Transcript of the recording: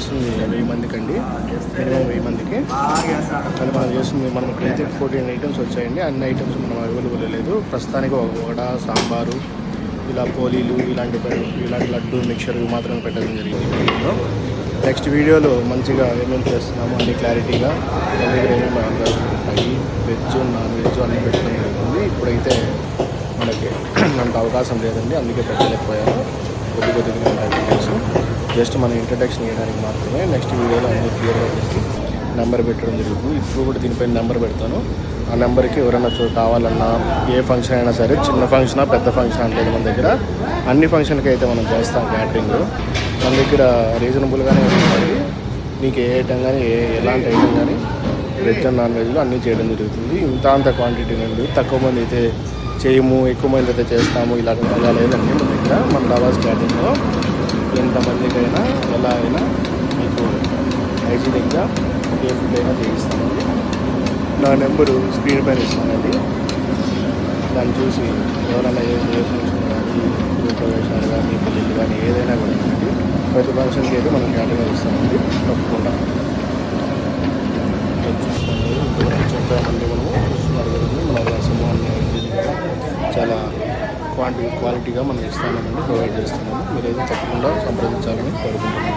చేస్తుంది 1000 మందికి అండి, మినిమం 1000 మందికి. అది మనం చేస్తుంది, మనం ఇక్కడైతే 14 ఐటమ్స్ వచ్చాయండి. అన్ని ఐటమ్స్ మనం అవైలబుల్ లేదు ప్రస్తుతానికి. ఒక వడ, సాంబారు, ఇలా పోలీలు, ఇలాంటి లడ్డు, మిక్చర్ మాత్రమే పెట్టడం జరిగింది వీడియోలో. నెక్స్ట్ వీడియోలో మంచిగా ఏమేమి చేస్తున్నాము అన్ని క్లారిటీగా మన దగ్గర ఏమేమి ఉంటాయి, వెజ్, నాన్ వెజ్ అన్నీ పెట్టడం జరుగుతుంది. ఇప్పుడైతే మనకి అంత అవకాశం లేదండి, అందుకే పెట్టలేకపోయాను. కొద్దిగా ఉంటాయి వీడియోస్. జస్ట్ మన ఇంట్రడక్షన్ చేయడానికి మాత్రమే. నెక్స్ట్ వీడియోలో అన్ని క్లియర్గా పెట్టి నెంబర్ పెట్టడం జరుగుతుంది. ఇప్పుడు కూడా దీనిపైన నెంబర్ పెడతాను. ఆ నెంబర్కి ఎవరైనా కావాలన్నా, ఏ ఫంక్షన్ అయినా సరే, చిన్న ఫంక్షనా పెద్ద ఫంక్షన్ అంటే మన దగ్గర అన్ని ఫంక్షన్కి అయితే మనం చేస్తాం క్యాటరింగ్. మన దగ్గర రీజనబుల్గానే ఉంటుంది. మీకు ఏ ఐటమ్ కానీ, ఎలాంటి ఐటమ్ కానీ, వెజ్ అండ్ నాన్ వెజ్లో అన్నీ చేయడం జరుగుతుంది. అంత క్వాంటిటీ నుండి తక్కువ మంది అయితే చేయము, ఎక్కువ మంది అయితే చేస్తాము, ఇలా లేదండి. మన దగ్గర మన డాబాస్ క్యాటరింగ్లో ఎంతమందికైనా ఎలా అయినా మీకు హైజీనిక్గా ఏ ఫుడ్ అయినా చేయిస్తామండి. నా నెంబరు స్క్రీన్ పైన ఇస్తానండి. దాన్ని చూసి ఎవరైనా ఏ ఫంక్షన్ కానీ, గృహప్రవేశాలు కానీ, పెళ్ళిళ్ళు కానీ ఏదైనా కూడా అండి, ప్రతి ఫంక్షన్కి అయితే మనం క్యాటరింగ్ ఇస్తామండి తప్పకుండా. చెప్పామండి మనము చూస్తున్నారు కదండి, మన రసము చాలా క్వాలిటీగా మనం ఇస్తామండి, ప్రొవైడ్ చేస్తున్నాము. మీరైతే తప్పకుండా సంప్రదించాలని కోరుకుంటున్నాము.